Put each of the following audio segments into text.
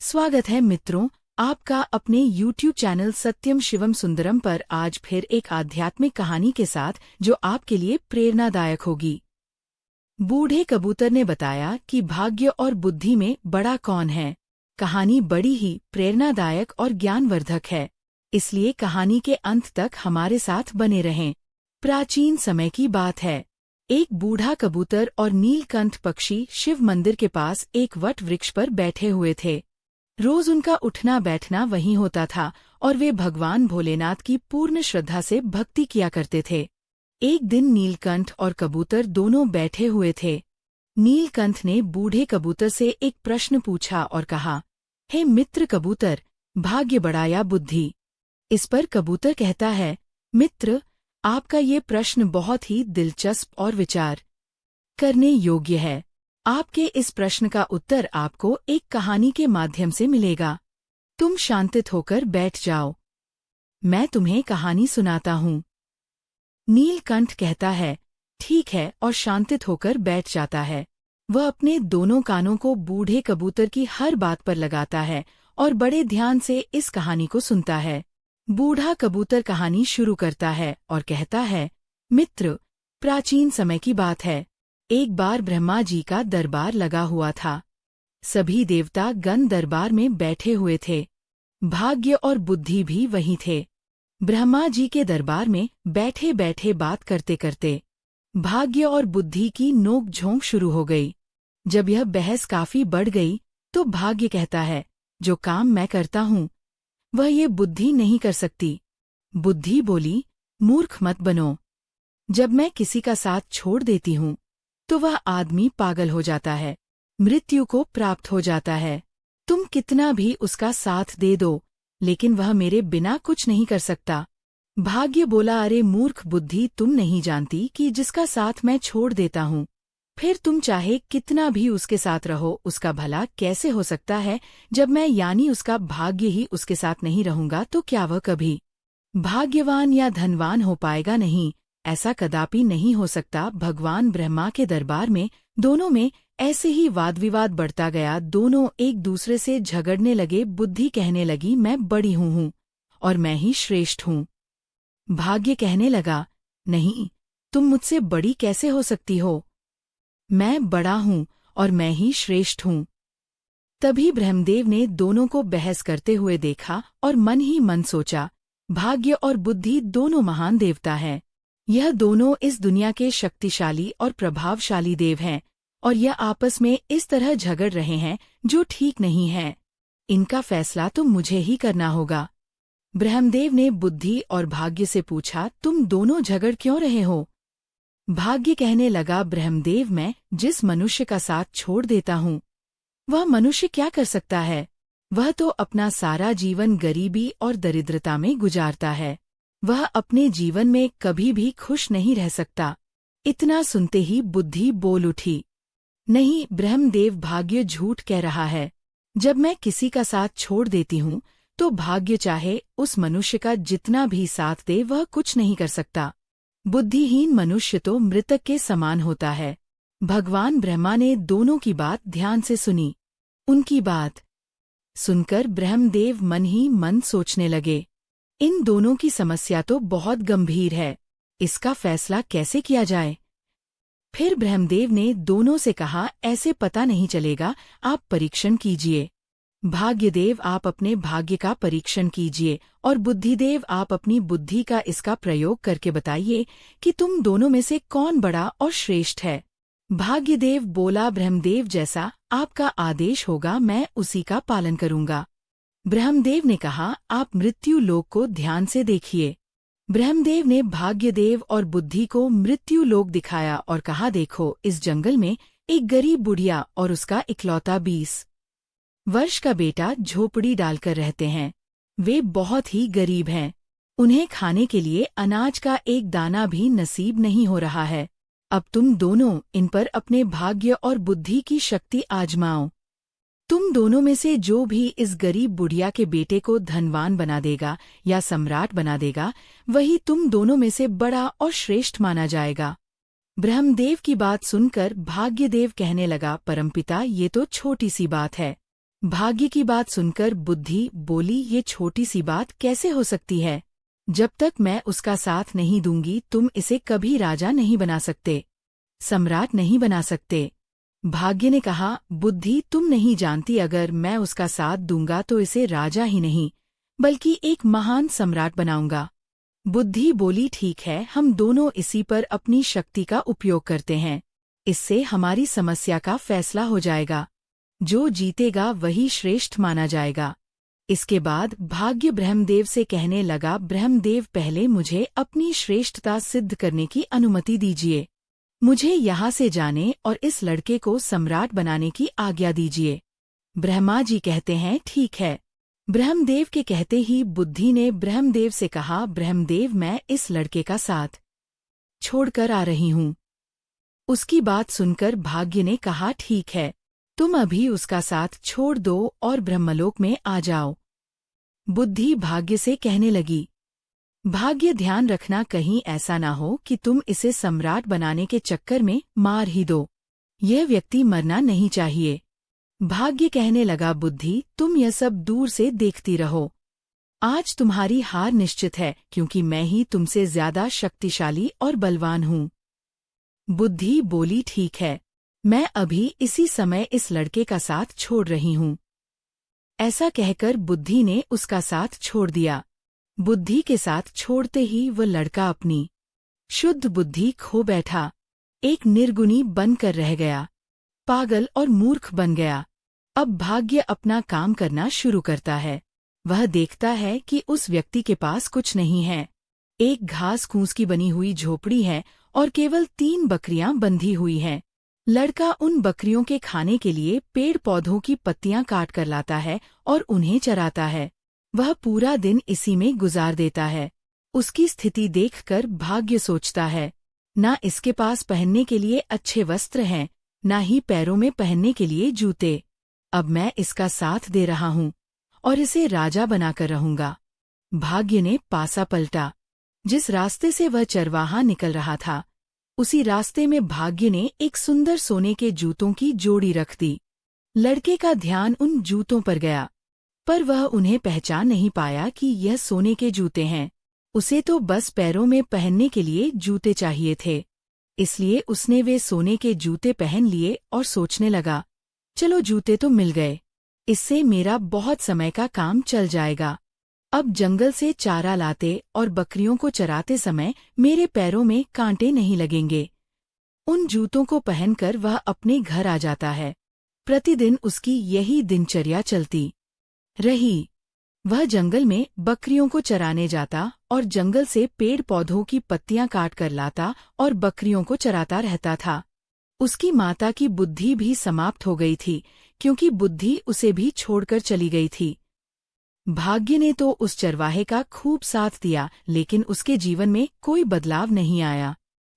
स्वागत है मित्रों, आपका अपने YouTube चैनल सत्यम शिवम सुंदरम पर आज फिर एक आध्यात्मिक कहानी के साथ जो आपके लिए प्रेरणादायक होगी। बूढ़े कबूतर ने बताया कि भाग्य और बुद्धि में बड़ा कौन है। कहानी बड़ी ही प्रेरणादायक और ज्ञानवर्धक है, इसलिए कहानी के अंत तक हमारे साथ बने रहें। प्राचीन समय की बात है। एक बूढ़ा कबूतर और नीलकंठ पक्षी शिव मंदिर के पास एक वट वृक्ष पर बैठे हुए थे। रोज उनका उठना बैठना वहीं होता था और वे भगवान भोलेनाथ की पूर्ण श्रद्धा से भक्ति किया करते थे। एक दिन नीलकंठ और कबूतर दोनों बैठे हुए थे। नीलकंठ ने बूढ़े कबूतर से एक प्रश्न पूछा और कहा, हे मित्र कबूतर, भाग्य बड़ा या बुद्धि? इस पर कबूतर कहता है, मित्र, आपका ये प्रश्न बहुत ही दिलचस्प और विचार करने योग्य है। आपके इस प्रश्न का उत्तर आपको एक कहानी के माध्यम से मिलेगा। तुम शांतित होकर बैठ जाओ, मैं तुम्हें कहानी सुनाता हूँ। नीलकंठ कहता है, ठीक है, और शांतित होकर बैठ जाता है। वह अपने दोनों कानों को बूढ़े कबूतर की हर बात पर लगाता है और बड़े ध्यान से इस कहानी को सुनता है। बूढ़ा कबूतर कहानी शुरू करता है और कहता है, मित्र, प्राचीन समय की बात है। एक बार ब्रह्मा जी का दरबार लगा हुआ था। सभी देवता गण दरबार में बैठे हुए थे। भाग्य और बुद्धि भी वहीं थे। ब्रह्मा जी के दरबार में बैठे बैठे बात करते करते भाग्य और बुद्धि की नोक-झोंक शुरू हो गई। जब यह बहस काफी बढ़ गई तो भाग्य कहता है, जो काम मैं करता हूँ वह ये बुद्धि नहीं कर सकती। बुद्धि बोली, मूर्ख मत बनो। जब मैं किसी का साथ छोड़ देती हूँ तो वह आदमी पागल हो जाता है, मृत्यु को प्राप्त हो जाता है। तुम कितना भी उसका साथ दे दो, लेकिन वह मेरे बिना कुछ नहीं कर सकता। भाग्य बोला, अरे मूर्ख बुद्धि, तुम नहीं जानती कि जिसका साथ मैं छोड़ देता हूँ, फिर तुम चाहे कितना भी उसके साथ रहो, उसका भला कैसे हो सकता है? जब मैं यानी उसका भाग्य ही उसके साथ नहीं रहूंगा तो क्या वह कभी भाग्यवान या धनवान हो पाएगा? नहीं, ऐसा कदापि नहीं हो सकता। भगवान ब्रह्मा के दरबार में दोनों में ऐसे ही वाद विवाद बढ़ता गया। दोनों एक दूसरे से झगड़ने लगे। बुद्धि कहने लगी, मैं बड़ी हूँ और मैं ही श्रेष्ठ हूँ। भाग्य कहने लगा, नहीं, तुम मुझसे बड़ी कैसे हो सकती हो? मैं बड़ा हूँ और मैं ही श्रेष्ठ हूँ। तभी ब्रह्मदेव ने दोनों को बहस करते हुए देखा और मन ही मन सोचा, भाग्य और बुद्धि दोनों महान देवता हैं। यह दोनों इस दुनिया के शक्तिशाली और प्रभावशाली देव हैं और यह आपस में इस तरह झगड़ रहे हैं जो ठीक नहीं है। इनका फैसला तो मुझे ही करना होगा। ब्रह्मदेव ने बुद्धि और भाग्य से पूछा, तुम दोनों झगड़ क्यों रहे हो? भाग्य कहने लगा, ब्रह्मदेव, मैं जिस मनुष्य का साथ छोड़ देता हूँ वह मनुष्य क्या कर सकता है? वह तो अपना सारा जीवन गरीबी और दरिद्रता में गुजारता है। वह अपने जीवन में कभी भी खुश नहीं रह सकता। इतना सुनते ही बुद्धि बोल उठी, नहीं ब्रह्मदेव, भाग्य झूठ कह रहा है। जब मैं किसी का साथ छोड़ देती हूँ तो भाग्य चाहे उस मनुष्य का जितना भी साथ दे वह कुछ नहीं कर सकता। बुद्धिहीन मनुष्य तो मृतक के समान होता है। भगवान ब्रह्मा ने दोनों की बात ध्यान से सुनी। उनकी बात सुनकर ब्रह्मदेव मन ही मन सोचने लगे, इन दोनों की समस्या तो बहुत गंभीर है, इसका फैसला कैसे किया जाए? फिर ब्रह्मदेव ने दोनों से कहा, ऐसे पता नहीं चलेगा, आप परीक्षण कीजिए। भाग्यदेव, आप अपने भाग्य का परीक्षण कीजिए और बुद्धिदेव, आप अपनी बुद्धि का इसका प्रयोग करके बताइए कि तुम दोनों में से कौन बड़ा और श्रेष्ठ है। भाग्यदेव बोला, ब्रह्मदेव, जैसा आपका आदेश होगा मैं उसी का पालन करूंगा। ब्रह्मदेव ने कहा, आप मृत्यु लोक को ध्यान से देखिए। ब्रह्मदेव ने भाग्यदेव और बुद्धि को मृत्यु लोक दिखाया और कहा, देखो, इस जंगल में एक गरीब बुढ़िया और उसका इकलौता 20 वर्ष का बेटा झोपड़ी डालकर रहते हैं। वे बहुत ही गरीब हैं। उन्हें खाने के लिए अनाज का एक दाना भी नसीब नहीं हो रहा है। अब तुम दोनों इन पर अपने भाग्य और बुद्धि की शक्ति आजमाओ। तुम दोनों में से जो भी इस गरीब बुढ़िया के बेटे को धनवान बना देगा या सम्राट बना देगा, वही तुम दोनों में से बड़ा और श्रेष्ठ माना जाएगा। ब्रह्मदेव की बात सुनकर भाग्यदेव कहने लगा, परमपिता, ये तो छोटी सी बात है। भाग्य की बात सुनकर बुद्धि बोली, ये छोटी सी बात कैसे हो सकती है? जब तक मैं उसका साथ नहीं दूंगी तुम इसे कभी राजा नहीं बना सकते, सम्राट नहीं बना सकते। भाग्य ने कहा, बुद्धि तुम नहीं जानती, अगर मैं उसका साथ दूंगा तो इसे राजा ही नहीं बल्कि एक महान सम्राट बनाऊंगा। बुद्धि बोली, ठीक है, हम दोनों इसी पर अपनी शक्ति का उपयोग करते हैं। इससे हमारी समस्या का फैसला हो जाएगा। जो जीतेगा वही श्रेष्ठ माना जाएगा। इसके बाद भाग्य ब्रह्मदेव से कहने लगा, ब्रह्मदेव पहले मुझे अपनी श्रेष्ठता सिद्ध करने की अनुमति दीजिए। मुझे यहाँ से जाने और इस लड़के को सम्राट बनाने की आज्ञा दीजिए। ब्रह्मा जी कहते हैं, ठीक है। ब्रह्मदेव के कहते ही बुद्धि ने ब्रह्मदेव से कहा, ब्रह्मदेव मैं इस लड़के का साथ छोड़कर आ रही हूँ। उसकी बात सुनकर भाग्य ने कहा, ठीक है, तुम अभी उसका साथ छोड़ दो और ब्रह्मलोक में आ जाओ। बुद्धि भाग्य से कहने लगी, भाग्य ध्यान रखना कहीं ऐसा ना हो कि तुम इसे सम्राट बनाने के चक्कर में मार ही दो। यह व्यक्ति मरना नहीं चाहिए। भाग्य कहने लगा, बुद्धि तुम यह सब दूर से देखती रहो। आज तुम्हारी हार निश्चित है क्योंकि मैं ही तुमसे ज्यादा शक्तिशाली और बलवान हूँ। बुद्धि बोली, ठीक है, मैं अभी इसी समय इस लड़के का साथ छोड़ रही हूँ। ऐसा कहकर बुद्धि ने उसका साथ छोड़ दिया। बुद्धि के साथ छोड़ते ही वह लड़का अपनी शुद्ध बुद्धि खो बैठा, एक निर्गुणी बनकर रह गया, पागल और मूर्ख बन गया। अब भाग्य अपना काम करना शुरू करता है। वह देखता है कि उस व्यक्ति के पास कुछ नहीं है। एक घास फूस की बनी हुई झोपड़ी है और केवल 3 बकरियां बंधी हुई हैं। लड़का उन बकरियों के खाने के लिए पेड़ पौधों की पत्तियां काट कर लाता है और उन्हें चराता है। वह पूरा दिन इसी में गुजार देता है। उसकी स्थिति देखकर भाग्य सोचता है, ना इसके पास पहनने के लिए अच्छे वस्त्र हैं, ना ही पैरों में पहनने के लिए जूते। अब मैं इसका साथ दे रहा हूँ और इसे राजा बनाकर रहूंगा। भाग्य ने पासा पलटा। जिस रास्ते से वह चरवाहा निकल रहा था, उसी रास्ते में भाग्य ने एक सुंदर सोने के जूतों की जोड़ी रख दी। लड़के का ध्यान उन जूतों पर गया, पर वह उन्हें पहचान नहीं पाया कि यह सोने के जूते हैं। उसे तो बस पैरों में पहनने के लिए जूते चाहिए थे, इसलिए उसने वे सोने के जूते पहन लिए और सोचने लगा, चलो जूते तो मिल गए, इससे मेरा बहुत समय का काम चल जाएगा। अब जंगल से चारा लाते और बकरियों को चराते समय मेरे पैरों में कांटे नहीं लगेंगे। उन जूतों को पहनकर वह अपने घर आ जाता है। प्रतिदिन उसकी यही दिनचर्या चलती रही। वह जंगल में बकरियों को चराने जाता और जंगल से पेड़ पौधों की पत्तियां काट कर लाता और बकरियों को चराता रहता था। उसकी माता की बुद्धि भी समाप्त हो गई थी क्योंकि बुद्धि उसे भी छोड़कर चली गई थी। भाग्य ने तो उस चरवाहे का खूब साथ दिया, लेकिन उसके जीवन में कोई बदलाव नहीं आया।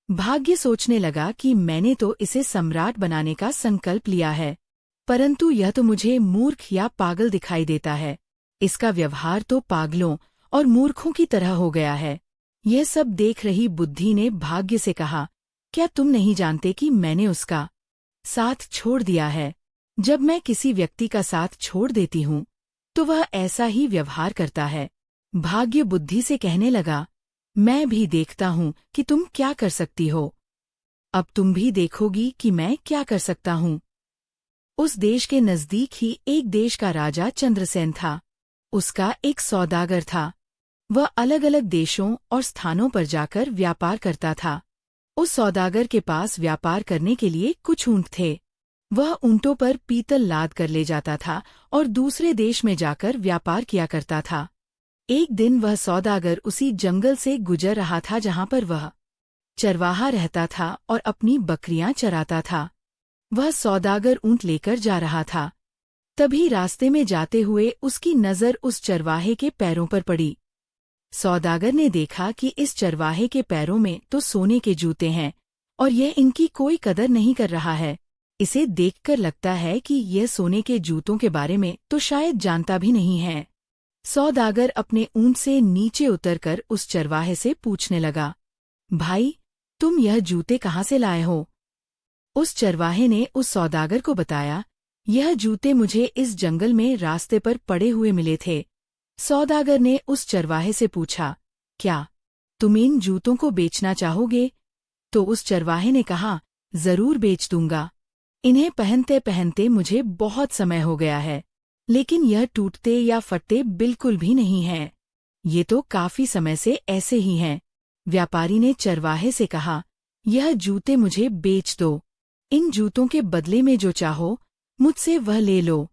भाग्य सोचने लगा कि मैंने तो इसे सम्राट बनाने का संकल्प लिया है, परंतु यह तो मुझे मूर्ख या पागल दिखाई देता है। इसका व्यवहार तो पागलों और मूर्खों की तरह हो गया है। यह सब देख रही बुद्धि ने भाग्य से कहा, क्या तुम नहीं जानते कि मैंने उसका साथ छोड़ दिया है? जब मैं किसी व्यक्ति का साथ छोड़ देती हूँ तो वह ऐसा ही व्यवहार करता है। भाग्य बुद्धि से कहने लगा, मैं भी देखता हूँ कि तुम क्या कर सकती हो। अब तुम भी देखोगी कि मैं क्या कर सकता हूँ। उस देश के नजदीक ही एक देश का राजा चंद्रसेन था। उसका एक सौदागर था। वह अलग अलग देशों और स्थानों पर जाकर व्यापार करता था। उस सौदागर के पास व्यापार करने के लिए कुछ ऊंट थे। वह ऊंटों पर पीतल लाद कर ले जाता था और दूसरे देश में जाकर व्यापार किया करता था। एक दिन वह सौदागर उसी जंगल से गुजर रहा था जहां पर वह चरवाहा रहता था और अपनी बकरियां चराता था। वह सौदागर ऊंट लेकर जा रहा था। तभी रास्ते में जाते हुए उसकी नजर उस चरवाहे के पैरों पर पड़ी। सौदागर ने देखा कि इस चरवाहे के पैरों में तो सोने के जूते हैं और यह इनकी कोई कदर नहीं कर रहा है। इसे देखकर लगता है कि यह सोने के जूतों के बारे में तो शायद जानता भी नहीं है। सौदागर अपने ऊंट से नीचे उतरकर उस चरवाहे से पूछने लगा, भाई, तुम यह जूते कहाँ से लाए हो? उस चरवाहे ने उस सौदागर को बताया यह जूते मुझे इस जंगल में रास्ते पर पड़े हुए मिले थे। सौदागर ने उस चरवाहे से पूछा, क्या तुम इन जूतों को बेचना चाहोगे? तो उस चरवाहे ने कहा, जरूर बेच दूंगा। इन्हें पहनते पहनते मुझे बहुत समय हो गया है, लेकिन यह टूटते या फटते बिल्कुल भी नहीं हैं। ये तो काफी समय से ऐसे ही हैं। व्यापारी ने चरवाहे से कहा, यह जूते मुझे बेच दो। इन जूतों के बदले में जो चाहो मुझसे वह ले लो।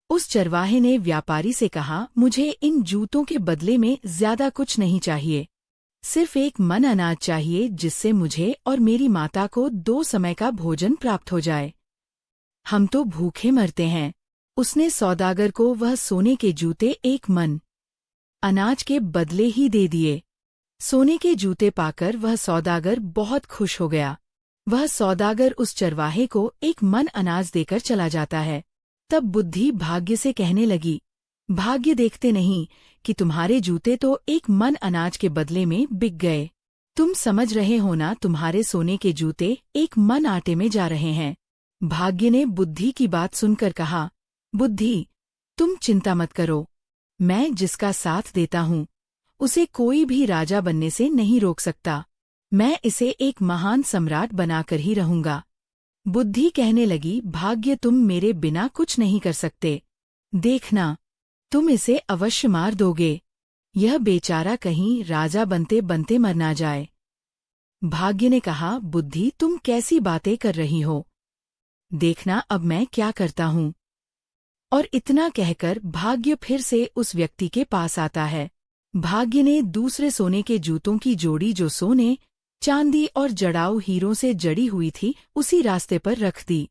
उस चरवाहे ने व्यापारी से कहा, मुझे इन जूतों के बदले में ज्यादा कुछ नहीं चाहिए, सिर्फ एक मन अनाज चाहिए जिससे मुझे और मेरी माता को 2 समय का भोजन प्राप्त हो जाए। हम तो भूखे मरते हैं। उसने सौदागर को वह सोने के जूते एक मन अनाज के बदले ही दे दिए। सोने के जूते पाकर वह सौदागर बहुत खुश हो गया। वह सौदागर उस चरवाहे को एक मन अनाज देकर चला जाता है। तब बुद्धि भाग्य से कहने लगी, भाग्य देखते नहीं कि तुम्हारे जूते तो एक मन अनाज के बदले में बिक गए। तुम समझ रहे हो ना, तुम्हारे सोने के जूते एक मन आटे में जा रहे हैं। भाग्य ने बुद्धि की बात सुनकर कहा, बुद्धि, तुम चिंता मत करो। मैं जिसका साथ देता हूँ उसे कोई भी राजा बनने से नहीं रोक सकता। मैं इसे एक महान सम्राट बनाकर ही रहूंगा। बुद्धि कहने लगी, भाग्य, तुम मेरे बिना कुछ नहीं कर सकते। देखना, तुम इसे अवश्य मार दोगे। यह बेचारा कहीं राजा बनते बनते मर ना जाए। भाग्य ने कहा, बुद्धि, तुम कैसी बातें कर रही हो? देखना अब मैं क्या करता हूँ। और इतना कहकर भाग्य फिर से उस व्यक्ति के पास आता है। भाग्य ने दूसरे सोने के जूतों की जोड़ी, जो सोने, चांदी और जड़ाऊ हीरों से जड़ी हुई थी, उसी रास्ते पर रख दी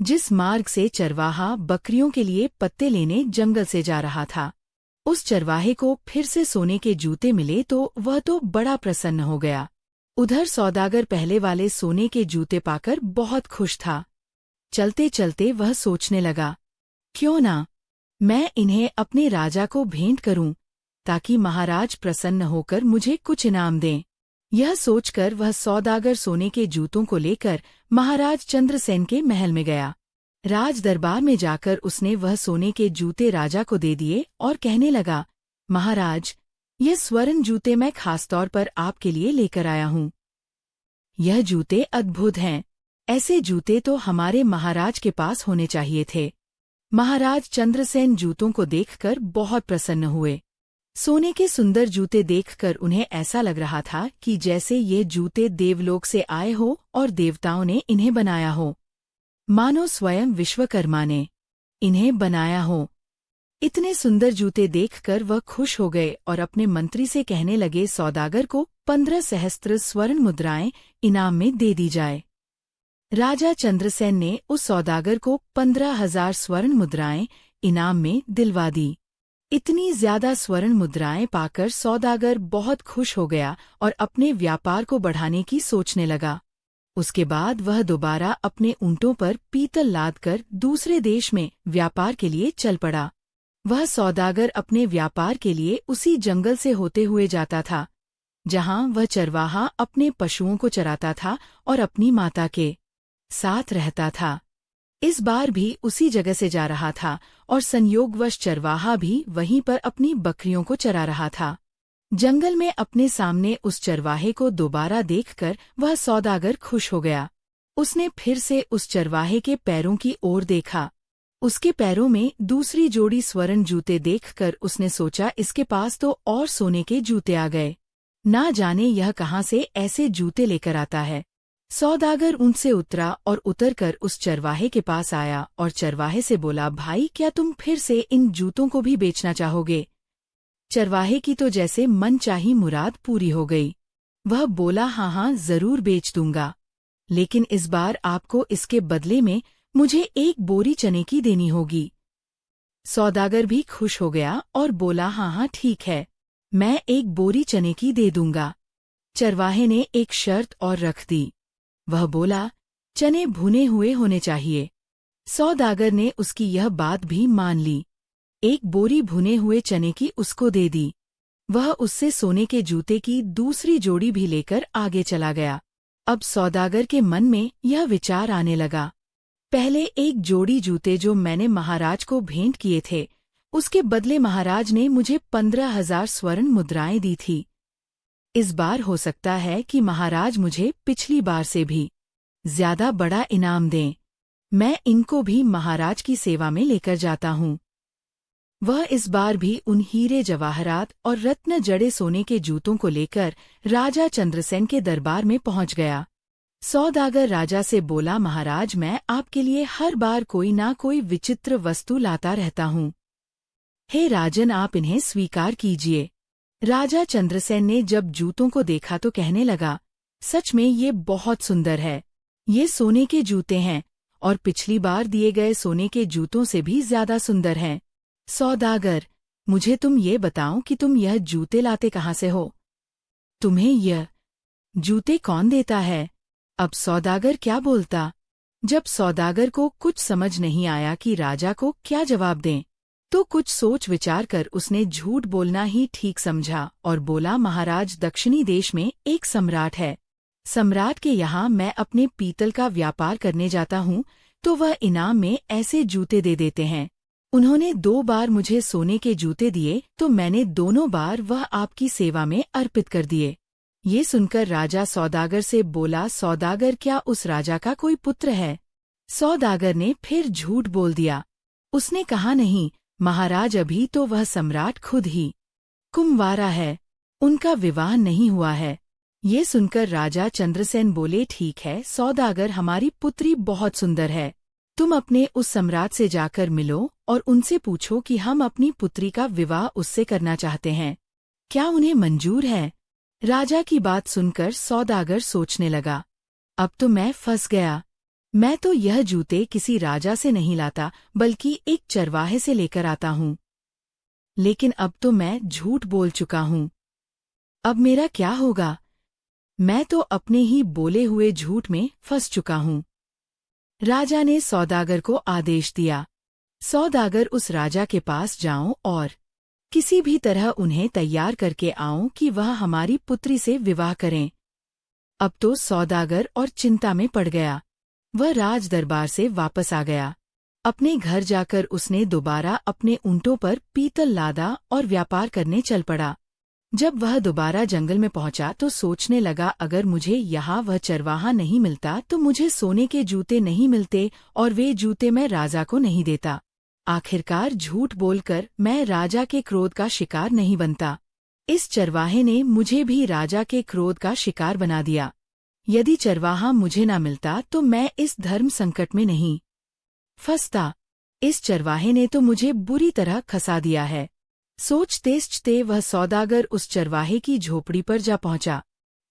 जिस मार्ग से चरवाहा बकरियों के लिए पत्ते लेने जंगल से जा रहा था। उस चरवाहे को फिर से सोने के जूते मिले तो वह तो बड़ा प्रसन्न हो गया। उधर सौदागर पहले वाले सोने के जूते पाकर बहुत खुश था। चलते चलते वह सोचने लगा, क्यों ना मैं इन्हें अपने राजा को भेंट करूं, ताकि महाराज प्रसन्न होकर मुझे कुछ इनाम दें। यह सोचकर वह सौदागर सोने के जूतों को लेकर महाराज चंद्रसेन के महल में गया। राज दरबार में जाकर उसने वह सोने के जूते राजा को दे दिए और कहने लगा, महाराज, ये स्वर्ण जूते मैं खासतौर पर आपके लिए लेकर आया हूँ। यह जूते अद्भुत हैं। ऐसे जूते तो हमारे महाराज के पास होने चाहिए थे। महाराज चंद्रसेन जूतों को देखकर बहुत प्रसन्न हुए। सोने के सुंदर जूते देखकर उन्हें ऐसा लग रहा था कि जैसे ये जूते देवलोक से आए हो और देवताओं ने इन्हें बनाया हो, मानो स्वयं विश्वकर्मा ने इन्हें बनाया हो। इतने सुंदर जूते देखकर वह खुश हो गए और अपने मंत्री से कहने लगे, सौदागर को 15 सहस्त्र स्वर्ण मुद्राएं इनाम में दे दी जाए। राजा चंद्रसेन ने उस सौदागर को 15,000 स्वर्ण मुद्राएं इनाम में दिलवा दी। इतनी ज्यादा स्वर्ण मुद्राएं पाकर सौदागर बहुत खुश हो गया और अपने व्यापार को बढ़ाने की सोचने लगा। उसके बाद वह दोबारा अपने ऊंटों पर पीतल लादकर दूसरे देश में व्यापार के लिए चल पड़ा। वह सौदागर अपने व्यापार के लिए उसी जंगल से होते हुए जाता था जहां वह चरवाहा अपने पशुओं को चराता था और अपनी माता के साथ रहता था। इस बार भी उसी जगह से जा रहा था और संयोगवश चरवाहा भी वहीं पर अपनी बकरियों को चरा रहा था। जंगल में अपने सामने उस चरवाहे को दोबारा देखकर वह सौदागर खुश हो गया। उसने फिर से उस चरवाहे के पैरों की ओर देखा। उसके पैरों में दूसरी जोड़ी स्वर्ण जूते देखकर उसने सोचा, इसके पास तो और सोने के जूते आ गए। ना जाने यह कहाँ से ऐसे जूते लेकर आता है। सौदागर ऊंट से उतरा और उतरकर उस चरवाहे के पास आया और चरवाहे से बोला, भाई, क्या तुम फिर से इन जूतों को भी बेचना चाहोगे? चरवाहे की तो जैसे मन चाही मुराद पूरी हो गई। वह बोला, हाँ, जरूर बेच दूंगा, लेकिन इस बार आपको इसके बदले में मुझे 1 बोरी चने की देनी होगी। सौदागर भी खुश हो गया और बोला, हाँ, ठीक है, मैं 1 बोरी चने की दे दूंगा। चरवाहे ने एक शर्त और रख दी। वह बोला, चने भुने हुए होने चाहिए। सौदागर ने उसकी यह बात भी मान ली। 1 बोरी भुने हुए चने की उसको दे दी। वह उससे सोने के जूते की दूसरी जोड़ी भी लेकर आगे चला गया। अब सौदागर के मन में यह विचार आने लगा, पहले एक जोड़ी जूते जो मैंने महाराज को भेंट किए थे, उसके बदले महाराज ने मुझे 15,000 स्वर्ण मुद्राएं दी थी। इस बार हो सकता है कि महाराज मुझे पिछली बार से भी ज्यादा बड़ा इनाम दें। मैं इनको भी महाराज की सेवा में लेकर जाता हूँ। वह इस बार भी उन हीरे जवाहरात और रत्न जड़े सोने के जूतों को लेकर राजा चंद्रसेन के दरबार में पहुंच गया। सौदागर राजा से बोला, महाराज, मैं आपके लिए हर बार कोई ना कोई विचित्र वस्तु लाता रहता हूँ। हे राजन, आप इन्हें स्वीकार कीजिए। राजा चंद्रसेन ने जब जूतों को देखा तो कहने लगा, सच में ये बहुत सुंदर है। ये सोने के जूते हैं और पिछली बार दिए गए सोने के जूतों से भी ज्यादा सुंदर हैं। सौदागर, मुझे तुम ये बताओ कि तुम यह जूते लाते कहाँ से हो? तुम्हें यह जूते कौन देता है? अब सौदागर क्या बोलता? जब सौदागर को कुछ समझ नहीं आया कि राजा को क्या जवाब दें, तो कुछ सोच विचार कर उसने झूठ बोलना ही ठीक समझा और बोला, महाराज, दक्षिणी देश में एक सम्राट है। सम्राट के यहाँ मैं अपने पीतल का व्यापार करने जाता हूँ तो वह इनाम में ऐसे जूते दे देते हैं। उन्होंने 2 बार मुझे सोने के जूते दिए तो मैंने दोनों बार वह आपकी सेवा में अर्पित कर दिए। ये सुनकर राजा सौदागर से बोला, सौदागर, क्या उस राजा का कोई पुत्र है? सौदागर ने फिर झूठ बोल दिया। उसने कहा, नहीं महाराज, अभी तो वह सम्राट खुद ही कुंवारा है, उनका विवाह नहीं हुआ है। ये सुनकर राजा चंद्रसेन बोले, ठीक है सौदागर, हमारी पुत्री बहुत सुंदर है। तुम अपने उस सम्राट से जाकर मिलो और उनसे पूछो कि हम अपनी पुत्री का विवाह उससे करना चाहते हैं, क्या उन्हें मंजूर है? राजा की बात सुनकर सौदागर सोचने लगा, अब तो मैं फंस गया। मैं तो यह जूते किसी राजा से नहीं लाता बल्कि एक चरवाहे से लेकर आता हूँ। लेकिन अब तो मैं झूठ बोल चुका हूँ। अब मेरा क्या होगा? मैं तो अपने ही बोले हुए झूठ में फंस चुका हूँ। राजा ने सौदागर को आदेश दिया, सौदागर, उस राजा के पास जाओ और किसी भी तरह उन्हें तैयार करके आओ कि वह हमारी पुत्री से विवाह करें। अब तो सौदागर और चिंता में पड़ गया। वह राज दरबार से वापस आ गया। अपने घर जाकर उसने दोबारा अपने ऊंटों पर पीतल लादा और व्यापार करने चल पड़ा। जब वह दोबारा जंगल में पहुंचा तो सोचने लगा, अगर मुझे यहाँ वह चरवाहा नहीं मिलता तो मुझे सोने के जूते नहीं मिलते और वे जूते मैं राजा को नहीं देता। आखिरकार झूठ बोलकर मैं राजा के क्रोध का शिकार नहीं बनता। इस चरवाहे ने मुझे भी राजा के क्रोध का शिकार बना दिया। यदि चरवाहा मुझे ना मिलता तो मैं इस धर्म संकट में नहीं फंसता। इस चरवाहे ने तो मुझे बुरी तरह खसा दिया है। सोचते वह सौदागर उस चरवाहे की झोपड़ी पर जा पहुंचा।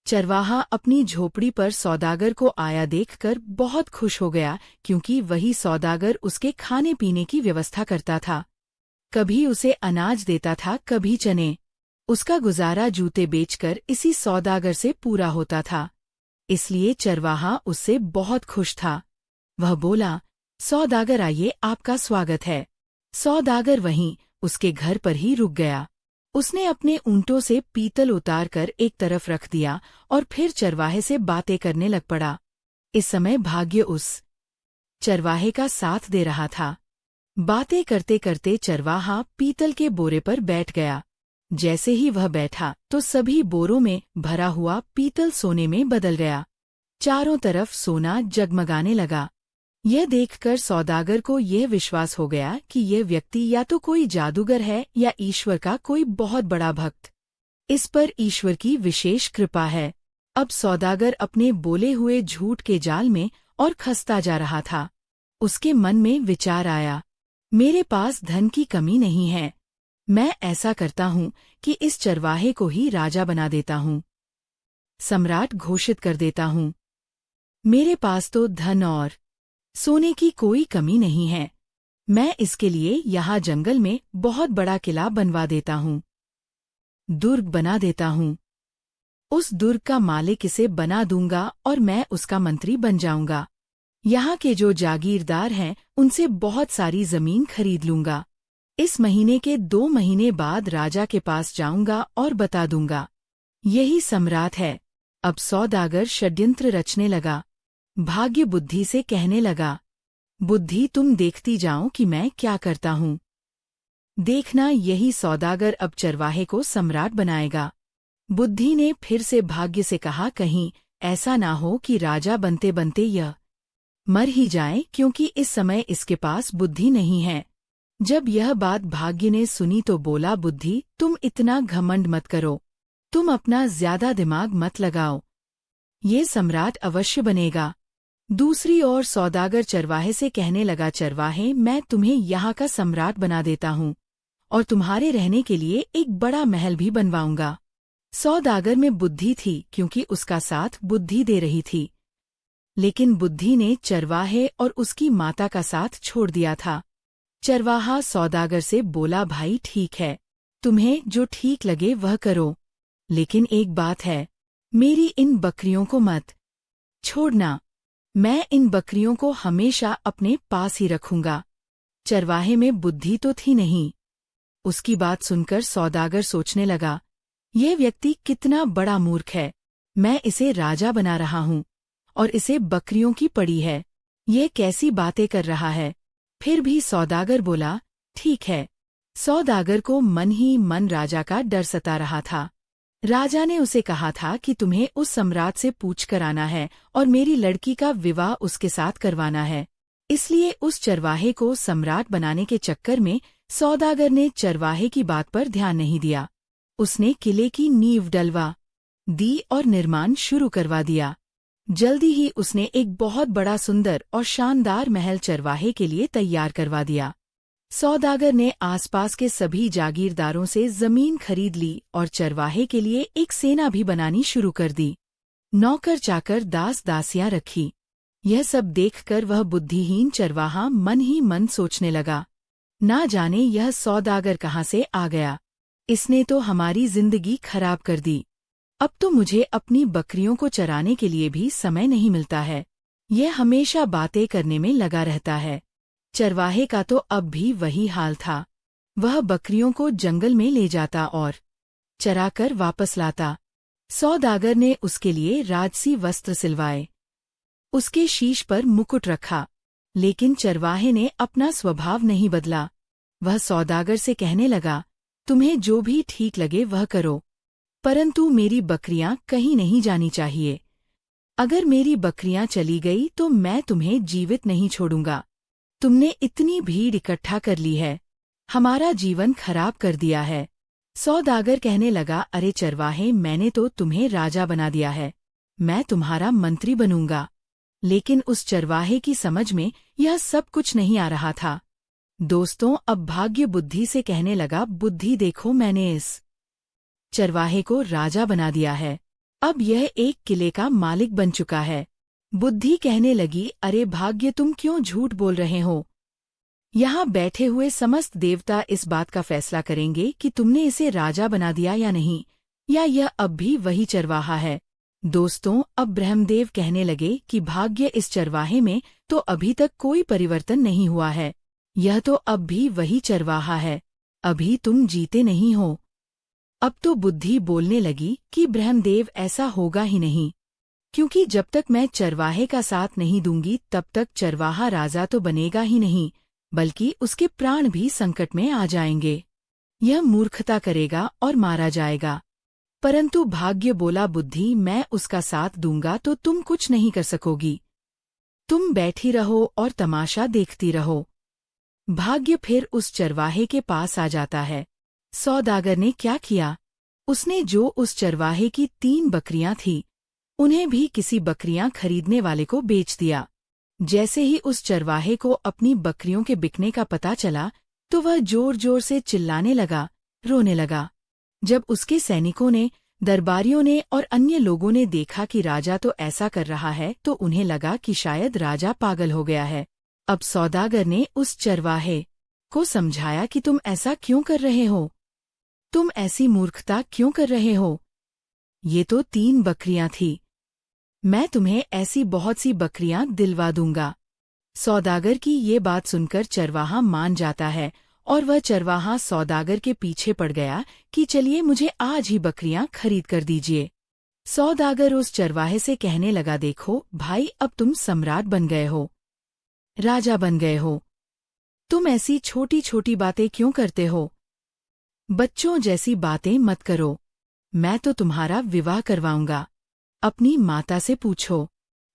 चरवाहा अपनी झोपड़ी पर सौदागर को आया देखकर बहुत खुश हो गया, क्योंकि वही सौदागर उसके खाने पीने की व्यवस्था करता था। कभी उसे अनाज देता था, कभी चने। उसका गुजारा जूते बेचकर इसी सौदागर से पूरा होता था। इसलिए चरवाहा उससे बहुत खुश था। वह बोला, सौदागर, आइए, आपका स्वागत है। सौदागर वहीं उसके घर पर ही रुक गया। उसने अपने ऊंटों से पीतल उतारकर एक तरफ रख दिया और फिर चरवाहे से बातें करने लग पड़ा। इस समय भाग्य उस चरवाहे का साथ दे रहा था। बातें करते करते चरवाहा पीतल के बोरे पर बैठ गया। जैसे ही वह बैठा तो सभी बोरों में भरा हुआ पीतल सोने में बदल गया। चारों तरफ सोना जगमगाने लगा। यह देखकर सौदागर को यह विश्वास हो गया कि यह व्यक्ति या तो कोई जादूगर है या ईश्वर का कोई बहुत बड़ा भक्त। इस पर ईश्वर की विशेष कृपा है। अब सौदागर अपने बोले हुए झूठ के जाल में और खसता जा रहा था। उसके मन में विचार आया, मेरे पास धन की कमी नहीं है। मैं ऐसा करता हूँ कि इस चरवाहे को ही राजा बना देता हूँ, सम्राट घोषित कर देता हूँ। मेरे पास तो धन और सोने की कोई कमी नहीं है। मैं इसके लिए यहाँ जंगल में बहुत बड़ा किला बनवा देता हूँ, दुर्ग बना देता हूँ। उस दुर्ग का मालिक इसे बना दूंगा और मैं उसका मंत्री बन जाऊंगा। यहाँ के जो जागीरदार हैं उनसे बहुत सारी जमीन खरीद लूंगा। इस महीने के 2 महीने बाद राजा के पास जाऊंगा और बता दूंगा, यही सम्राट है। अब सौदागर षड्यंत्र रचने लगा। भाग्य बुद्धि से कहने लगा, बुद्धि तुम देखती जाओ कि मैं क्या करता हूँ। देखना यही सौदागर अब चरवाहे को सम्राट बनाएगा। बुद्धि ने फिर से भाग्य से कहा, कहीं ऐसा ना हो कि राजा बनते बनते यह मर ही जाए, क्योंकि इस समय इसके पास बुद्धि नहीं है। जब यह बात भाग्य ने सुनी तो बोला, बुद्धि तुम इतना घमंड मत करो, तुम अपना ज्यादा दिमाग मत लगाओ, ये सम्राट अवश्य बनेगा। दूसरी ओर सौदागर चरवाहे से कहने लगा, चरवाहे मैं तुम्हें यहाँ का सम्राट बना देता हूँ और तुम्हारे रहने के लिए एक बड़ा महल भी बनवाऊंगा। सौदागर में बुद्धि थी क्योंकि उसका साथ बुद्धि दे रही थी, लेकिन बुद्धि ने चरवाहे और उसकी माता का साथ छोड़ दिया था। चरवाहा सौदागर से बोला, भाई ठीक है, तुम्हें जो ठीक लगे वह करो, लेकिन एक बात है, मेरी इन बकरियों को मत छोड़ना, मैं इन बकरियों को हमेशा अपने पास ही रखूंगा। चरवाहे में बुद्धि तो थी नहीं। उसकी बात सुनकर सौदागर सोचने लगा, यह व्यक्ति कितना बड़ा मूर्ख है, मैं इसे राजा बना रहा हूँ और इसे बकरियों की पड़ी है, ये कैसी बातें कर रहा है। फिर भी सौदागर बोला, ठीक है। सौदागर को मन ही मन राजा का डर सता रहा था। राजा ने उसे कहा था कि तुम्हें उस सम्राट से पूछ कर आना है और मेरी लड़की का विवाह उसके साथ करवाना है। इसलिए उस चरवाहे को सम्राट बनाने के चक्कर में सौदागर ने चरवाहे की बात पर ध्यान नहीं दिया। उसने किले की नींव डलवा दी और निर्माण शुरू करवा दिया। जल्दी ही उसने एक बहुत बड़ा सुंदर और शानदार महल चरवाहे के लिए तैयार करवा दिया। सौदागर ने आसपास के सभी जागीरदारों से जमीन खरीद ली और चरवाहे के लिए एक सेना भी बनानी शुरू कर दी। नौकर चाकर दास दासियां रखी। यह सब देखकर वह बुद्धिहीन चरवाहा मन ही मन सोचने लगा, ना जाने यह सौदागर कहाँ से आ गया, इसने तो हमारी जिंदगी खराब कर दी। अब तो मुझे अपनी बकरियों को चराने के लिए भी समय नहीं मिलता है, यह हमेशा बातें करने में लगा रहता है। चरवाहे का तो अब भी वही हाल था। वह बकरियों को जंगल में ले जाता और चराकर वापस लाता। सौदागर ने उसके लिए राजसी वस्त्र सिलवाए, उसके शीश पर मुकुट रखा, लेकिन चरवाहे ने अपना स्वभाव नहीं बदला। वह सौदागर से कहने लगा, तुम्हें जो भी ठीक लगे वह करो, परंतु मेरी बकरियां कहीं नहीं जानी चाहिए। अगर मेरी बकरियां चली गई तो मैं तुम्हें जीवित नहीं छोड़ूंगा। तुमने इतनी भीड़ इकट्ठा कर ली है, हमारा जीवन खराब कर दिया है। सौदागर कहने लगा, अरे चरवाहे, मैंने तो तुम्हें राजा बना दिया है, मैं तुम्हारा मंत्री बनूंगा। लेकिन उस चरवाहे की समझ में यह सब कुछ नहीं आ रहा था। दोस्तों, अब भाग्य बुद्धि से कहने लगा, बुद्धि देखो, मैंने इस चरवाहे को राजा बना दिया है, अब यह एक किले का मालिक बन चुका है। बुद्धि कहने लगी, अरे भाग्य, तुम क्यों झूठ बोल रहे हो? यहाँ बैठे हुए समस्त देवता इस बात का फैसला करेंगे कि तुमने इसे राजा बना दिया या नहीं, या यह अब भी वही चरवाहा है। दोस्तों, अब ब्रह्मदेव कहने लगे कि भाग्य, इस चरवाहे में तो अभी तक कोई परिवर्तन नहीं हुआ है, यह तो अब भी वही चरवाहा है, अभी तुम जीते नहीं हो। अब तो बुद्धि बोलने लगी कि ब्रह्मदेव, ऐसा होगा ही नहीं, क्योंकि जब तक मैं चरवाहे का साथ नहीं दूंगी तब तक चरवाहा राजा तो बनेगा ही नहीं, बल्कि उसके प्राण भी संकट में आ जाएंगे। यह मूर्खता करेगा और मारा जाएगा। परंतु भाग्य बोला, बुद्धि, मैं उसका साथ दूंगा तो तुम कुछ नहीं कर सकोगी, तुम बैठी रहो और तमाशा देखती रहो। भाग्य फिर उस चरवाहे के पास आ जाता है। सौदागर ने क्या किया, उसने जो उस चरवाहे की 3 बकरियां थी उन्हें भी किसी बकरियां खरीदने वाले को बेच दिया। जैसे ही उस चरवाहे को अपनी बकरियों के बिकने का पता चला तो वह जोर जोर से चिल्लाने लगा, रोने लगा। जब उसके सैनिकों ने, दरबारियों ने और अन्य लोगों ने देखा कि राजा तो ऐसा कर रहा है तो उन्हें लगा कि शायद राजा पागल हो गया है। अब सौदागर ने उस चरवाहे को समझाया कि तुम ऐसा क्यों कर रहे हो, तुम ऐसी मूर्खता क्यों कर रहे हो, ये तो 3 बकरियां थी, मैं तुम्हें ऐसी बहुत सी बकरियां दिलवा दूंगा। सौदागर की ये बात सुनकर चरवाहा मान जाता है और वह चरवाहा सौदागर के पीछे पड़ गया कि चलिए मुझे आज ही बकरियां खरीद कर दीजिए। सौदागर उस चरवाहे से कहने लगा, देखो भाई, अब तुम सम्राट बन गए हो, राजा बन गए हो। तुम ऐसी छोटी छोटी बातें क्यों करते हो? बच्चों जैसी बातें मत करो। मैं तो तुम्हारा विवाह करवाऊंगा। अपनी माता से पूछो।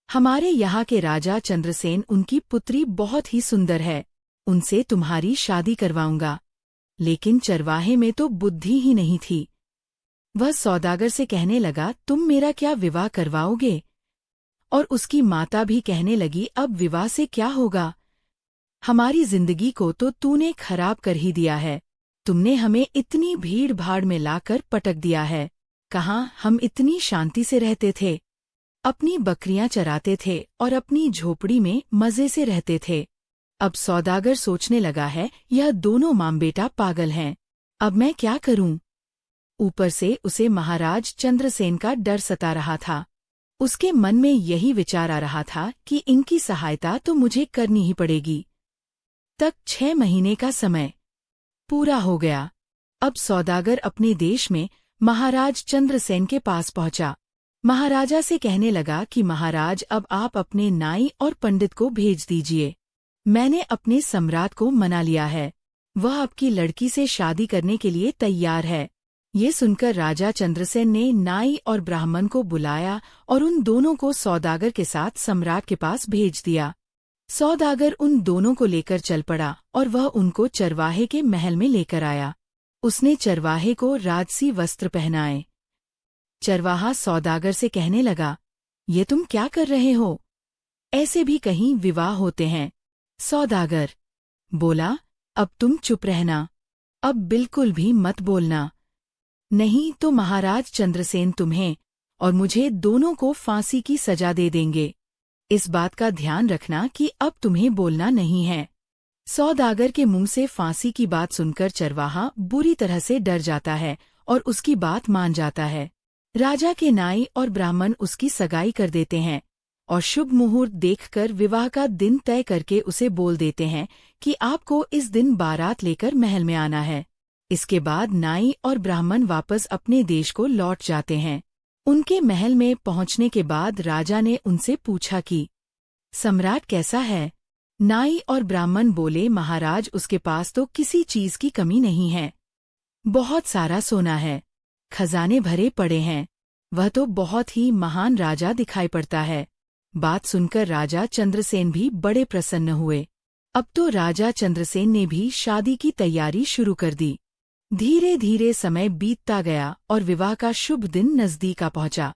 हमारे यहाँ के राजा चंद्रसेन, उनकी पुत्री बहुत ही सुंदर है, उनसे तुम्हारी शादी करवाऊंगा। लेकिन चरवाहे में तो बुद्धि ही नहीं थी। वह सौदागर से कहने लगा, तुम मेरा क्या विवाह करवाओगे? और उसकी माता भी कहने लगी, अब विवाह से क्या होगा? हमारी जिंदगी को तो तूने खराब कर ही दिया है। तुमने हमें इतनी भीड़ भाड़ में लाकर पटक दिया है। कहाँ हम इतनी शांति से रहते थे, अपनी बकरियां चराते थे और अपनी झोपड़ी में मजे से रहते थे। अब सौदागर सोचने लगा है, यह दोनों माम बेटा पागल हैं। अब मैं क्या करूं? ऊपर से उसे महाराज चंद्रसेन का डर सता रहा था। उसके मन में यही विचार आ रहा था कि इनकी सहायता तो मुझे करनी ही पड़ेगी। तक 6 महीने का समय पूरा हो गया। अब सौदागर अपने देश में महाराज चंद्रसेन के पास पहुंचा। महाराजा से कहने लगा कि महाराज, अब आप अपने नाई और पंडित को भेज दीजिए। मैंने अपने सम्राट को मना लिया है, वह आपकी लड़की से शादी करने के लिए तैयार है। ये सुनकर राजा चंद्रसेन ने नाई और ब्राह्मण को बुलाया और उन दोनों को सौदागर के साथ सम्राट के पास भेज दिया। सौदागर उन दोनों को लेकर चल पड़ा और वह उनको चरवाहे के महल में लेकर आया। उसने चरवाहे को राजसी वस्त्र पहनाए। चरवाहा सौदागर से कहने लगा, ये तुम क्या कर रहे हो? ऐसे भी कहीं विवाह होते हैं? सौदागर बोला, अब तुम चुप रहना, अब बिल्कुल भी मत बोलना, नहीं तो महाराज चंद्रसेन तुम्हें और मुझे दोनों को फांसी की सजा दे देंगे। इस बात का ध्यान रखना कि अब तुम्हें बोलना नहीं है। सौदागर के मुंह से फांसी की बात सुनकर चरवाहा बुरी तरह से डर जाता है और उसकी बात मान जाता है। राजा के नाई और ब्राह्मण उसकी सगाई कर देते हैं और शुभ मुहूर्त देखकर विवाह का दिन तय करके उसे बोल देते हैं कि आपको इस दिन बारात लेकर महल में आना है। इसके बाद नाई और ब्राह्मण वापस अपने देश को लौट जाते हैं। उनके महल में पहुंचने के बाद राजा ने उनसे पूछा कि सम्राट कैसा है? नाई और ब्राह्मण बोले, महाराज, उसके पास तो किसी चीज की कमी नहीं है, बहुत सारा सोना है, खजाने भरे पड़े हैं, वह तो बहुत ही महान राजा दिखाई पड़ता है। बात सुनकर राजा चंद्रसेन भी बड़े प्रसन्न हुए। अब तो राजा चंद्रसेन ने भी शादी की तैयारी शुरू कर दी। धीरे धीरे समय बीतता गया और विवाह का शुभ दिन नजदीक आ पहुंचा।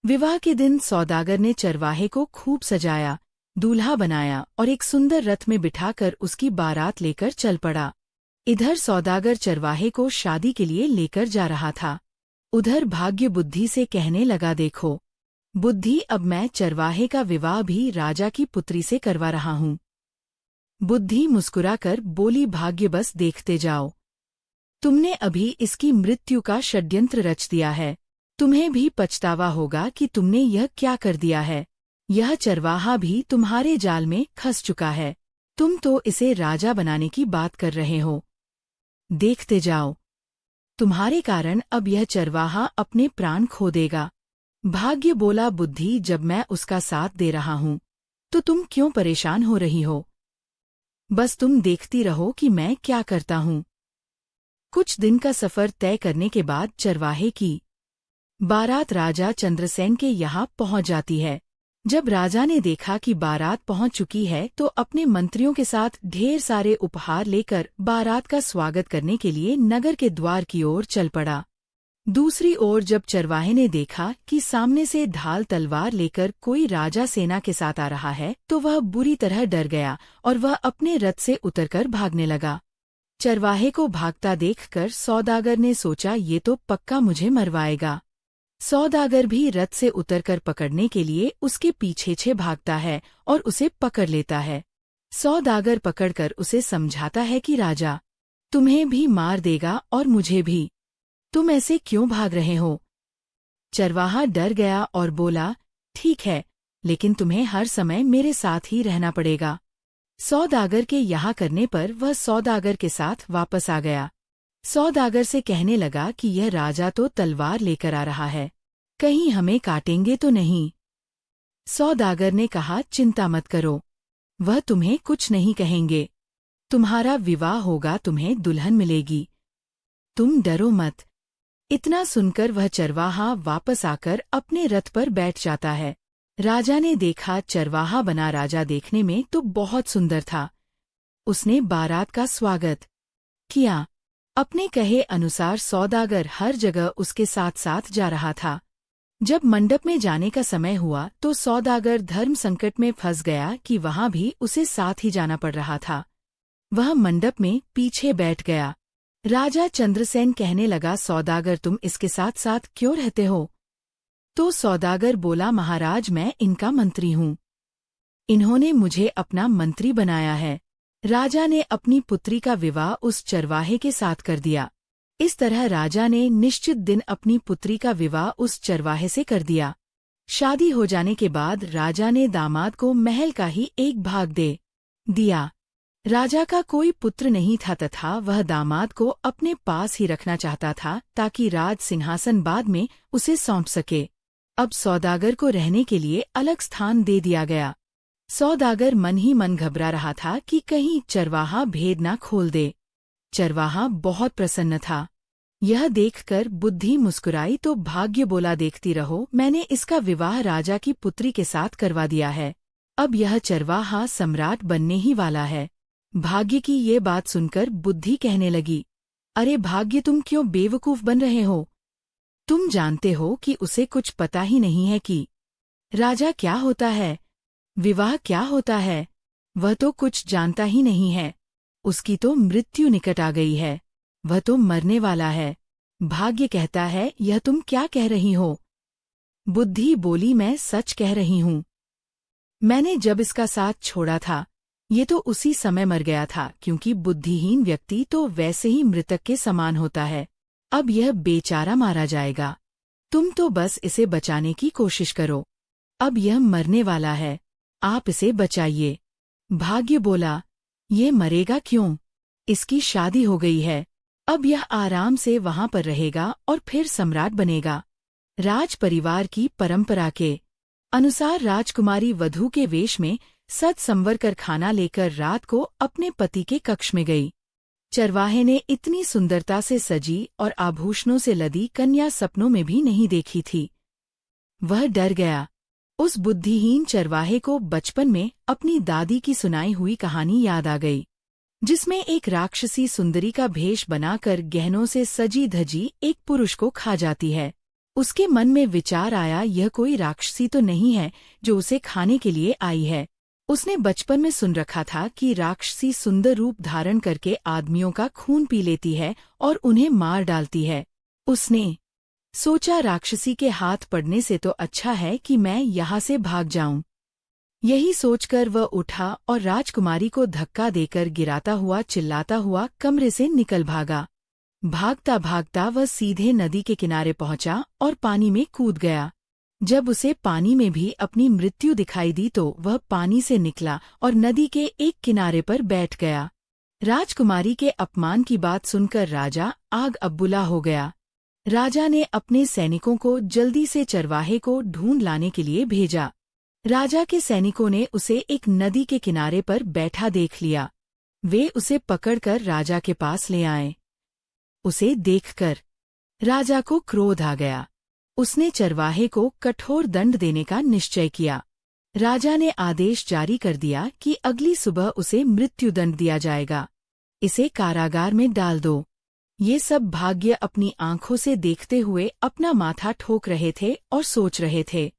विवाह के दिन सौदागर ने चरवाहे को खूब सजाया, दूल्हा बनाया और एक सुंदर रथ में बिठाकर उसकी बारात लेकर चल पड़ा। इधर सौदागर चरवाहे को शादी के लिए लेकर जा रहा था। उधर भाग्य बुद्धि से कहने लगा, देखो बुद्धि, अब मैं चरवाहे का विवाह भी राजा की पुत्री से करवा रहा हूँ। बुद्धि मुस्कुराकर बोली, भाग्य, बस देखते जाओ, तुमने अभी इसकी मृत्यु का षड्यंत्र रच दिया है। तुम्हें भी पछतावा होगा कि तुमने यह क्या कर दिया है। यह चरवाहा भी तुम्हारे जाल में फंस चुका है। तुम तो इसे राजा बनाने की बात कर रहे हो। देखते जाओ, तुम्हारे कारण अब यह चरवाहा अपने प्राण खो देगा। भाग्य बोला, बुद्धि, जब मैं उसका साथ दे रहा हूँ तो तुम क्यों परेशान हो रही हो? बस तुम देखती रहो कि मैं क्या करता हूँ। कुछ दिन का सफर तय करने के बाद चरवाहे की बारात राजा चंद्रसेन के यहाँ पहुंच जाती है। जब राजा ने देखा कि बारात पहुंच चुकी है तो अपने मंत्रियों के साथ ढेर सारे उपहार लेकर बारात का स्वागत करने के लिए नगर के द्वार की ओर चल पड़ा। दूसरी ओर जब चरवाहे ने देखा कि सामने से ढाल तलवार लेकर कोई राजा सेना के साथ आ रहा है तो वह बुरी तरह डर गया और वह अपने रथ से उतरकर भागने लगा। चरवाहे को भागता देखकर सौदागर ने सोचा, ये तो पक्का मुझे मरवाएगा। सौदागर भी रथ से उतरकर पकड़ने के लिए उसके पीछे भागता है और उसे पकड़ लेता है। सौदागर पकड़कर उसे समझाता है कि राजा तुम्हें भी मार देगा और मुझे भी, तुम ऐसे क्यों भाग रहे हो? चरवाहा डर गया और बोला, ठीक है, लेकिन तुम्हें हर समय मेरे साथ ही रहना पड़ेगा। सौदागर के यहाँ करने पर वह सौदागर के साथ वापस आ गया। सौदागर से कहने लगा कि यह राजा तो तलवार लेकर आ रहा है, कहीं हमें काटेंगे तो नहीं? सौदागर ने कहा, चिंता मत करो, वह तुम्हें कुछ नहीं कहेंगे। तुम्हारा विवाह होगा, तुम्हें दुल्हन मिलेगी। तुम डरो मत। इतना सुनकर वह चरवाहा वापस आकर अपने रथ पर बैठ जाता है। राजा ने देखा चरवाहा बना राजा देखने में तो बहुत सुंदर था। उसने बारात का स्वागत किया। अपने कहे अनुसार सौदागर हर जगह उसके साथ साथ जा रहा था। जब मंडप में जाने का समय हुआ तो सौदागर धर्म संकट में फंस गया कि वहां भी उसे साथ ही जाना पड़ रहा था। वह मंडप में पीछे बैठ गया। राजा चंद्रसेन कहने लगा, सौदागर तुम इसके साथ साथ क्यों रहते हो? तो सौदागर बोला, महाराज मैं इनका मंत्री हूँ। इन्होंने मुझे अपना मंत्री बनाया है। राजा ने अपनी पुत्री का विवाह उस चरवाहे के साथ कर दिया। इस तरह राजा ने निश्चित दिन अपनी पुत्री का विवाह उस चरवाहे से कर दिया। शादी हो जाने के बाद राजा ने दामाद को महल का ही एक भाग दे दिया। राजा का कोई पुत्र नहीं था तथा वह दामाद को अपने पास ही रखना चाहता था ताकि राज सिंहासन बाद में उसे सौंप सके। अब सौदागर को रहने के लिए अलग स्थान दे दिया गया। सौदागर मन ही मन घबरा रहा था कि कहीं चरवाहा भेद न खोल दे। चरवाहा बहुत प्रसन्न था। यह देखकर बुद्धि मुस्कुराई तो भाग्य बोला, देखती रहो, मैंने इसका विवाह राजा की पुत्री के साथ करवा दिया है। अब यह चरवाहा सम्राट बनने ही वाला है। भाग्य की ये बात सुनकर बुद्धि कहने लगी, अरे भाग्य तुम क्यों बेवकूफ बन रहे हो? तुम जानते हो कि उसे कुछ पता ही नहीं है कि राजा क्या होता है, विवाह क्या होता है। वह तो कुछ जानता ही नहीं है। उसकी तो मृत्यु निकट आ गई है। वह तो मरने वाला है। भाग्य कहता है, यह तुम क्या कह रही हो? बुद्धि बोली, मैं सच कह रही हूँ। मैंने जब इसका साथ छोड़ा था ये तो उसी समय मर गया था, क्योंकि बुद्धिहीन व्यक्ति तो वैसे ही मृतक के समान होता है। अब यह बेचारा मारा जाएगा। तुम तो बस इसे बचाने की कोशिश करो। अब यह मरने वाला है, आप इसे बचाइए। भाग्य बोला, ये मरेगा क्यों? इसकी शादी हो गई है। अब यह आराम से वहां पर रहेगा और फिर सम्राट बनेगा। राज परिवार की परंपरा के अनुसार राजकुमारी वधू के वेश में सज संवर कर खाना लेकर रात को अपने पति के कक्ष में गई। चरवाहे ने इतनी सुंदरता से सजी और आभूषणों से लदी कन्या सपनों में भी नहीं देखी थी। वह डर गया। उस बुद्धिहीन चरवाहे को बचपन में अपनी दादी की सुनाई हुई कहानी याद आ गई, जिसमें एक राक्षसी सुंदरी का भेष बनाकर गहनों से सजी धजी एक पुरुष को खा जाती है। उसके मन में विचार आया, यह कोई राक्षसी तो नहीं है जो उसे खाने के लिए आई है। उसने बचपन में सुन रखा था कि राक्षसी सुंदर रूप धारण करके आदमियों का खून पी लेती है और उन्हें मार डालती है। उसने सोचा, राक्षसी के हाथ पड़ने से तो अच्छा है कि मैं यहाँ से भाग जाऊं। यही सोचकर वह उठा और राजकुमारी को धक्का देकर गिराता हुआ चिल्लाता हुआ कमरे से निकल भागा। भागता भागता वह सीधे नदी के किनारे पहुंचा और पानी में कूद गया। जब उसे पानी में भी अपनी मृत्यु दिखाई दी तो वह पानी से निकला और नदी के एक किनारे पर बैठ गया। राजकुमारी के अपमान की बात सुनकर राजा आग अबूला हो गया। राजा ने अपने सैनिकों को जल्दी से चरवाहे को ढूंढ लाने के लिए भेजा। राजा के सैनिकों ने उसे एक नदी के किनारे पर बैठा देख लिया। वे उसे पकड़कर राजा के पास ले आए। उसे देखकर राजा को क्रोध आ गया। उसने चरवाहे को कठोर दंड देने का निश्चय किया। राजा ने आदेश जारी कर दिया कि अगली सुबह उसे मृत्युदंड दिया जाएगा। इसे कारागार में डाल दो। ये सब भाग्य अपनी आंखों से देखते हुए अपना माथा ठोक रहे थे और सोच रहे थे,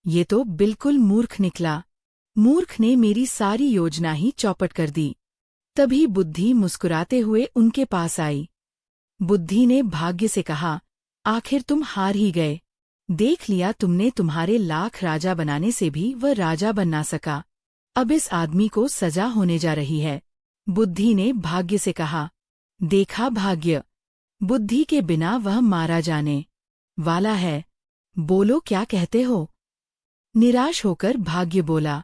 ये तो बिल्कुल मूर्ख निकला। मूर्ख ने मेरी सारी योजना ही चौपट कर दी। तभी बुद्धि मुस्कुराते हुए उनके पास आई। बुद्धि ने भाग्य से कहा, आखिर तुम हार ही गए। देख लिया तुमने, तुम्हारे लाख राजा बनाने से भी वह राजा बन ना सका। अब इस आदमी को सजा होने जा रही है। बुद्धि ने भाग्य से कहा, देखा भाग्य, बुद्धि के बिना वह मारा जाने वाला है। बोलो क्या कहते हो? निराश होकर भाग्य बोला,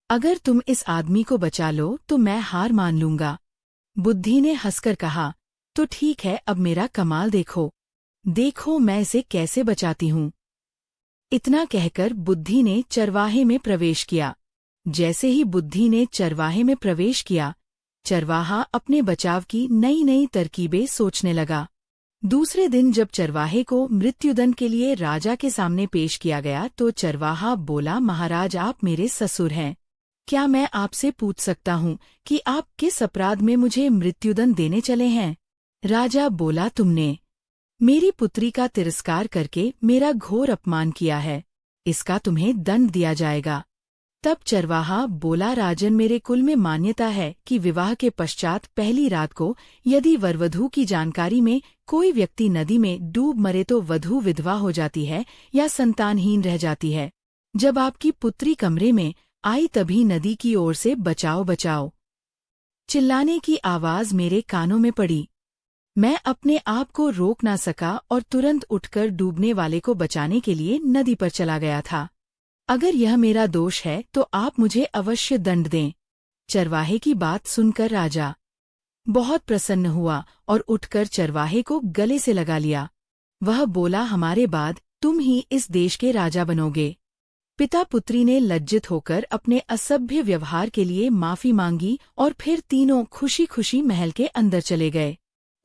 अगर तुम इस आदमी को बचा लो तो मैं हार मान लूंगा। बुद्धि ने हंसकर कहा, तो ठीक है, अब मेरा कमाल देखो। देखो मैं इसे कैसे बचाती हूँ। इतना कहकर बुद्धि ने चरवाहे में प्रवेश किया। जैसे ही बुद्धि ने चरवाहे में प्रवेश किया, चरवाहा अपने बचाव की नई नई तरकीबें सोचने लगा। दूसरे दिन जब चरवाहे को मृत्युदंड के लिए राजा के सामने पेश किया गया तो चरवाहा बोला, महाराज, आप मेरे ससुर हैं। क्या मैं आपसे पूछ सकता हूँ कि आप किस अपराध में मुझे मृत्युदंड देने चले हैं? राजा बोला, तुमने मेरी पुत्री का तिरस्कार करके मेरा घोर अपमान किया है, इसका तुम्हें दंड दिया जाएगा। तब चरवाहा बोला, राजन, मेरे कुल में मान्यता है कि विवाह के पश्चात पहली रात को यदि वरवधू की जानकारी में कोई व्यक्ति नदी में डूब मरे तो वधू विधवा हो जाती है या संतानहीन रह जाती है। जब आपकी पुत्री कमरे में आई तभी नदी की ओर से बचाओ बचाओ चिल्लाने की आवाज मेरे कानों में पड़ी। मैं अपने आप को रोक ना सका और तुरंत उठकर डूबने वाले को बचाने के लिए नदी पर चला गया था। अगर यह मेरा दोष है तो आप मुझे अवश्य दंड दें। चरवाहे की बात सुनकर राजा बहुत प्रसन्न हुआ और उठकर चरवाहे को गले से लगा लिया। वह बोला, हमारे बाद तुम ही इस देश के राजा बनोगे। पिता पुत्री ने लज्जित होकर अपने असभ्य व्यवहार के लिए माफी मांगी और फिर तीनों खुशी खुशी महल के अंदर चले गए।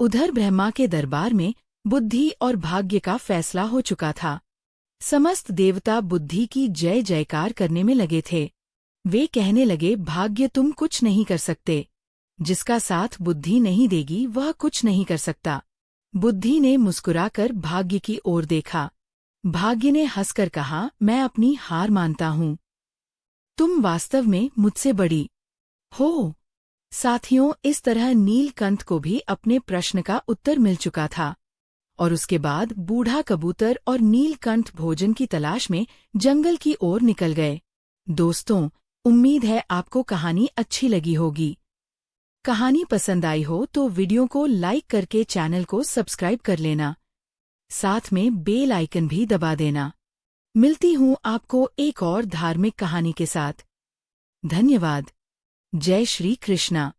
उधर ब्रह्मा के दरबार में बुद्धि और भाग्य का फैसला हो चुका था। समस्त देवता बुद्धि की जय जयकार करने में लगे थे। वे कहने लगे, भाग्य तुम कुछ नहीं कर सकते, जिसका साथ बुद्धि नहीं देगी वह कुछ नहीं कर सकता। बुद्धि ने मुस्कुराकर भाग्य की ओर देखा। भाग्य ने हंसकर कहा, मैं अपनी हार मानता हूँ, तुम वास्तव में मुझसे बड़ी हो। साथियों, इस तरह नीलकंठ को भी अपने प्रश्न का उत्तर मिल चुका था और उसके बाद बूढ़ा कबूतर और नीलकंठ भोजन की तलाश में जंगल की ओर निकल गए। दोस्तों, उम्मीद है आपको कहानी अच्छी लगी होगी। कहानी पसंद आई हो तो वीडियो को लाइक करके चैनल को सब्सक्राइब कर लेना, साथ में बेल आइकन भी दबा देना। मिलती हूँ आपको एक और धार्मिक कहानी के साथ। धन्यवाद। जय श्री कृष्णा।